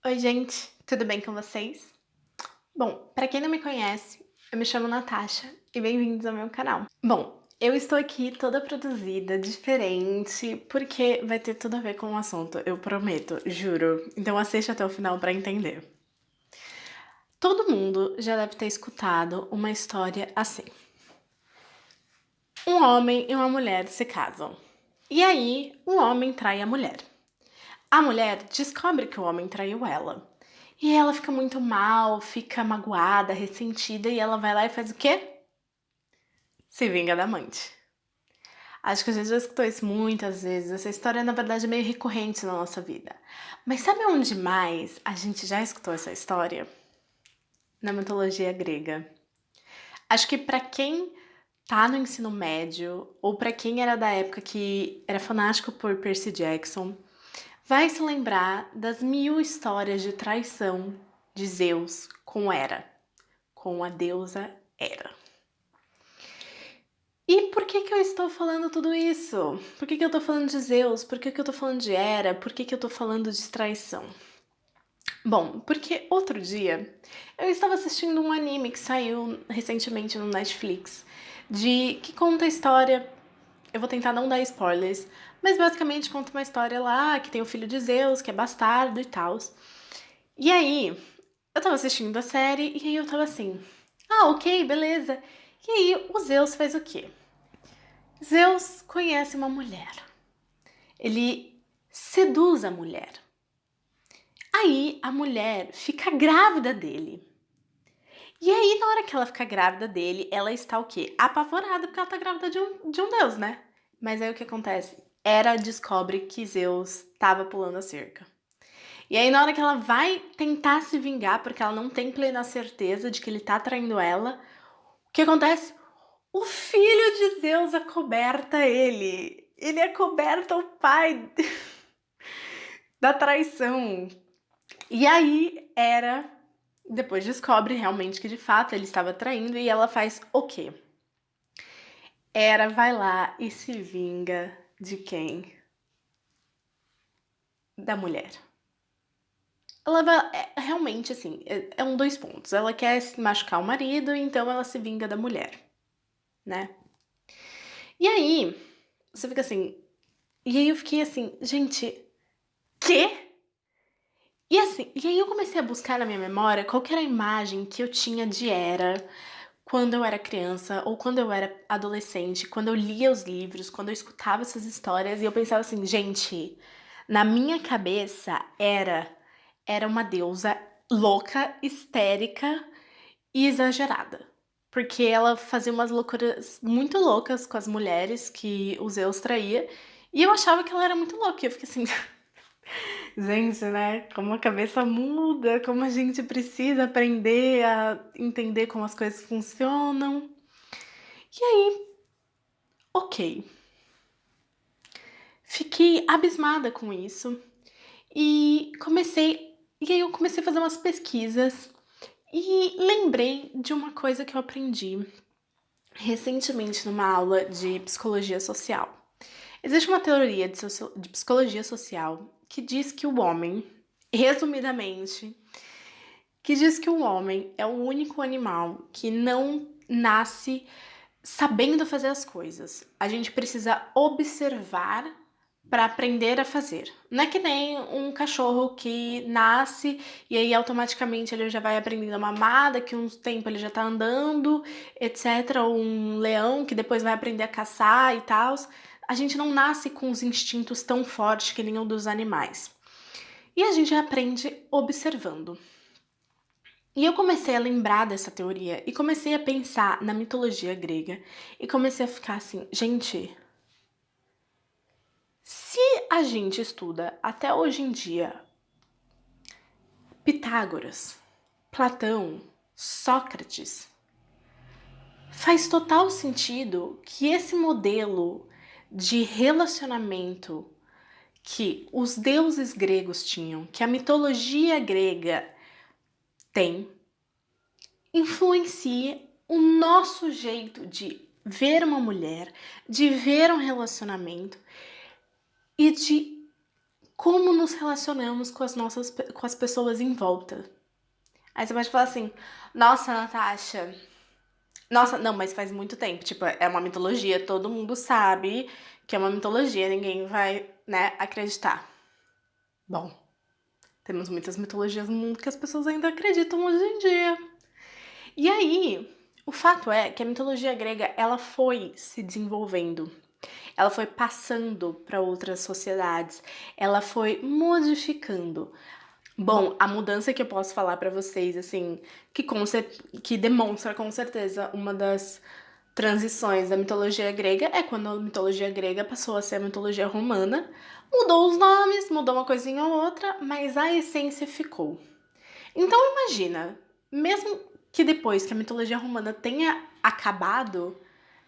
Oi, gente, tudo bem com vocês? Bom, para quem não me conhece, eu me chamo Natasha e bem-vindos ao meu canal. Bom, eu estou aqui toda produzida, diferente, porque vai ter tudo a ver com o assunto, eu prometo, juro. Então assiste até o final para entender. Todo mundo já deve ter escutado uma história assim. Um homem e uma mulher se casam. E aí, o homem trai a mulher. A mulher descobre que o homem traiu ela. E ela fica muito mal, fica magoada, ressentida e ela vai lá e faz o quê? Se vinga da amante. Acho que a gente já escutou isso muitas vezes. Essa história, na verdade, é meio recorrente na nossa vida. Mas sabe onde mais a gente já escutou essa história? Na mitologia grega. Acho que pra quem tá no ensino médio, ou pra quem era da época que era fanático por Percy Jackson, vai se lembrar das mil histórias de traição de Zeus com Hera, com a deusa Hera. E por que que eu estou falando tudo isso? Por que que eu tô falando de Zeus? Por que que eu tô falando de Hera? Por que que eu tô falando de traição? Bom, porque outro dia eu estava assistindo um anime que saiu recentemente no Netflix, que conta a história. Eu vou tentar não dar spoilers, mas basicamente conta uma história lá que tem o filho de Zeus, que é bastardo e tal. E aí, eu tava assistindo a série e aí eu tava assim, ah, ok, beleza. E aí o Zeus faz o quê? Zeus conhece uma mulher. Ele seduz a mulher. Aí a mulher fica grávida dele. E aí, na hora que ela fica grávida dele, ela está o quê? Apavorada, porque ela tá grávida de um deus, né? Mas aí o que acontece? Hera descobre que Zeus tava pulando a cerca. E aí, na hora que ela vai tentar se vingar, porque ela não tem plena certeza de que ele tá traindo ela, o que acontece? O filho de Zeus acoberta ele. Ele acoberta o pai da traição. E aí, depois descobre realmente que de fato ele estava traindo e ela faz o quê? Hera vai lá e se vinga de quem? Da mulher. Ela vai, realmente assim, é um dois pontos. Ela quer machucar o marido, então ela se vinga da mulher, né? E aí, você fica assim. E aí eu fiquei assim, gente, quê? E assim, e aí eu comecei a buscar na minha memória qual que era a imagem que eu tinha de Hera quando eu era criança ou quando eu era adolescente, quando eu lia os livros, quando eu escutava essas histórias e eu pensava assim, gente, na minha cabeça era uma deusa louca, histérica e exagerada. Porque ela fazia umas loucuras muito loucas com as mulheres que o Zeus traía, e eu achava que ela era muito louca. E eu fiquei assim, gente, né? Como a cabeça muda, como a gente precisa aprender a entender como as coisas funcionam. E aí, ok. Fiquei abismada com isso e comecei. E aí eu comecei a fazer umas pesquisas e lembrei de uma coisa que eu aprendi recentemente numa aula de psicologia social. Existe uma teoria de psicologia social que diz que o homem, resumidamente, que diz que o homem é o único animal que não nasce sabendo fazer as coisas. A gente precisa observar para aprender a fazer. Não é que nem um cachorro que nasce e aí automaticamente ele já vai aprendendo a mamar, daqui a um tempo ele já tá andando, etc. Ou um leão que depois vai aprender a caçar e tal. A gente não nasce com os instintos tão fortes que nem o dos animais. E a gente aprende observando. E eu comecei a lembrar dessa teoria e comecei a pensar na mitologia grega e comecei a ficar assim, gente, se a gente estuda até hoje em dia Pitágoras, Platão, Sócrates, faz total sentido que esse modelo de relacionamento que os deuses gregos tinham, que a mitologia grega tem, influencia o nosso jeito de ver uma mulher, de ver um relacionamento e de como nos relacionamos com as pessoas em volta. Aí você pode falar assim, nossa, Natasha, nossa, não, mas faz muito tempo, tipo, é uma mitologia, todo mundo sabe que é uma mitologia, ninguém vai, né, acreditar. Bom, temos muitas mitologias no mundo que as pessoas ainda acreditam hoje em dia. E aí, o fato é que a mitologia grega, ela foi se desenvolvendo, ela foi passando para outras sociedades, ela foi modificando. Bom, a mudança que eu posso falar pra vocês, assim, que demonstra com certeza uma das transições da mitologia grega é quando a mitologia grega passou a ser a mitologia romana. Mudou os nomes, mudou uma coisinha ou outra, mas a essência ficou. Então imagina, mesmo que depois que a mitologia romana tenha acabado,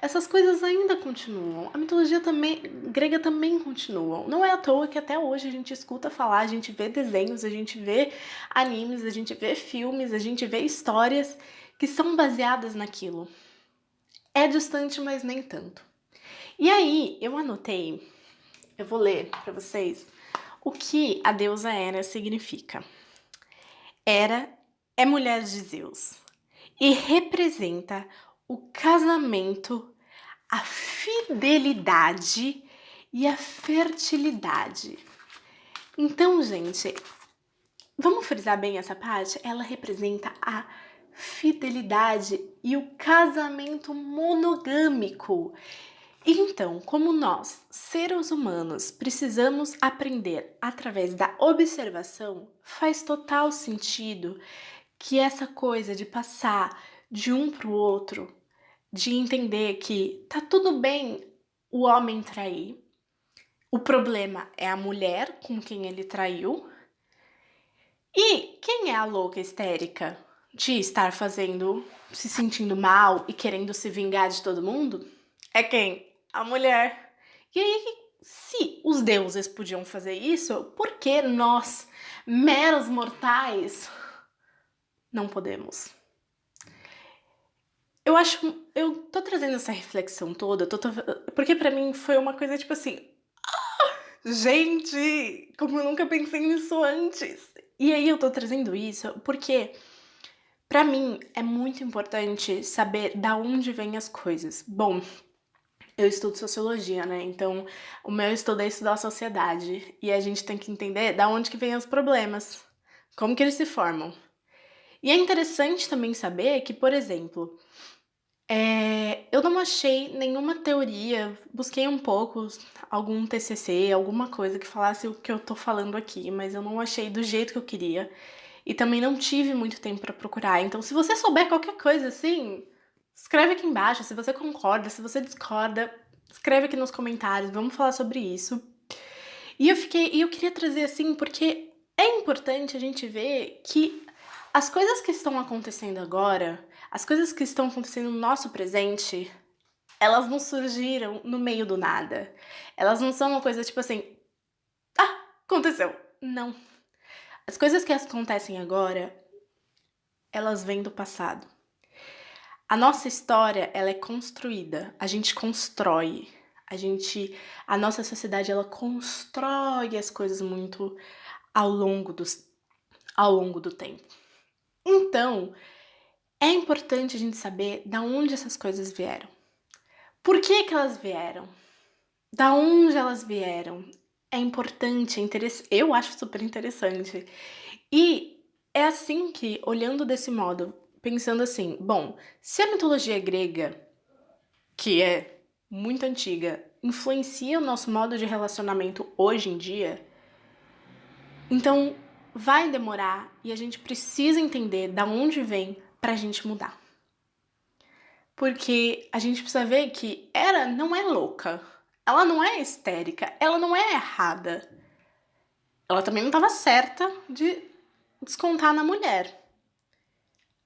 essas coisas ainda continuam. A mitologia também, grega também continua. Não é à toa que até hoje a gente escuta falar, a gente vê desenhos, a gente vê animes, a gente vê filmes, a gente vê histórias que são baseadas naquilo. É distante, mas nem tanto. E aí, eu anotei, eu vou ler pra vocês o que a deusa Hera significa. Hera é mulher de Zeus e representa o casamento, a fidelidade e a fertilidade. Então, gente, vamos frisar bem essa parte? Ela representa a fidelidade e o casamento monogâmico. Então, como nós, seres humanos, precisamos aprender através da observação, faz total sentido que essa coisa de passar de um para o outro, de entender que tá tudo bem o homem trair, o problema é a mulher com quem ele traiu. E quem é a louca histérica de estar se sentindo mal e querendo se vingar de todo mundo? É quem? A mulher. E aí, se os deuses podiam fazer isso, por que nós, meros mortais, não podemos? Eu tô trazendo essa reflexão toda, porque pra mim foi uma coisa tipo assim, gente, como eu nunca pensei nisso antes. E aí eu tô trazendo isso porque pra mim é muito importante saber da onde vêm as coisas. Bom, eu estudo sociologia, né? Então, o meu estudo é estudar a sociedade e a gente tem que entender da onde que vêm os problemas, como que eles se formam. E é interessante também saber que, por exemplo, eu não achei nenhuma teoria, busquei um pouco, algum TCC, alguma coisa que falasse o que eu tô falando aqui, mas eu não achei do jeito que eu queria. E também não tive muito tempo pra procurar. Então, se você souber qualquer coisa assim, escreve aqui embaixo. Se você concorda, se você discorda, escreve aqui nos comentários. Vamos falar sobre isso. E eu queria trazer assim, porque é importante a gente ver que as coisas que estão acontecendo agora, as coisas que estão acontecendo no nosso presente, elas não surgiram no meio do nada. Elas não são uma coisa tipo assim, ah, aconteceu. Não. As coisas que acontecem agora, elas vêm do passado. A nossa história, ela é construída, a gente constrói. A nossa sociedade, ela constrói as coisas muito ao longo do tempo. Então, é importante a gente saber da onde essas coisas vieram. Por que que elas vieram? Da onde elas vieram? É importante, é interessante. Eu acho super interessante. E é assim que, olhando desse modo, pensando assim, bom, se a mitologia grega, que é muito antiga, influencia o nosso modo de relacionamento hoje em dia, então vai demorar e a gente precisa entender da onde vem pra gente mudar. Porque a gente precisa ver que Hera não é louca, ela não é histérica, ela não é errada. Ela também não estava certa de descontar na mulher.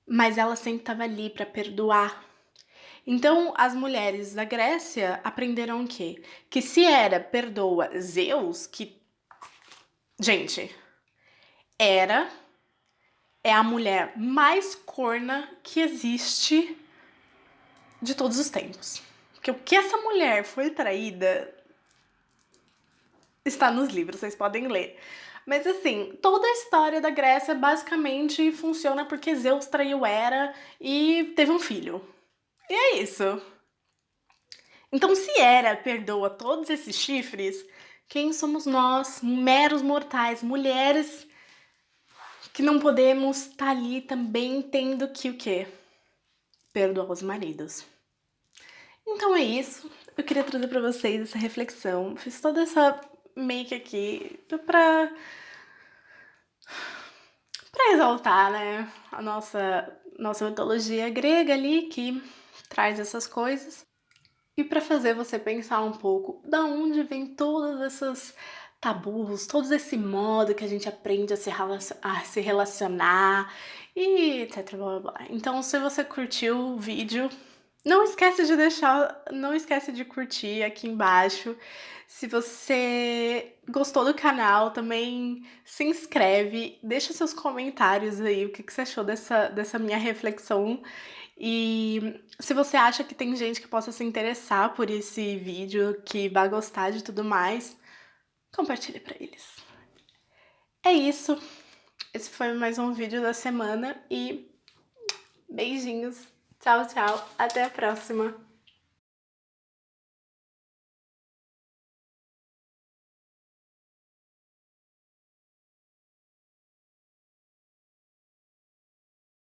Mas ela sempre estava ali para perdoar. Então, as mulheres da Grécia aprenderam o quê? Que se Hera perdoa Zeus, que... Gente, Hera é a mulher mais corna que existe de todos os tempos. Porque o que essa mulher foi traída... Está nos livros, vocês podem ler. Mas assim, toda a história da Grécia basicamente funciona porque Zeus traiu Hera e teve um filho. E é isso. Então, se Hera perdoa todos esses chifres, quem somos nós, meros mortais, mulheres, que não podemos estar ali também tendo que o quê? Perdoar os maridos. Então é isso. Eu queria trazer pra vocês essa reflexão. Fiz toda essa make aqui pra exaltar, né, a nossa mitologia grega ali, que traz essas coisas. E para fazer você pensar um pouco da onde vem todas essas tabus, todo esse modo que a gente aprende a se relacionar e etc blá blá blá. Então, se você curtiu o vídeo, não esquece de curtir aqui embaixo. Se você gostou do canal, também se inscreve, deixa seus comentários aí, o que você achou dessa minha reflexão. E se você acha que tem gente que possa se interessar por esse vídeo, que vai gostar de tudo mais, compartilhe pra eles. É isso. Esse foi mais um vídeo da semana e beijinhos. Tchau, tchau. Até a próxima.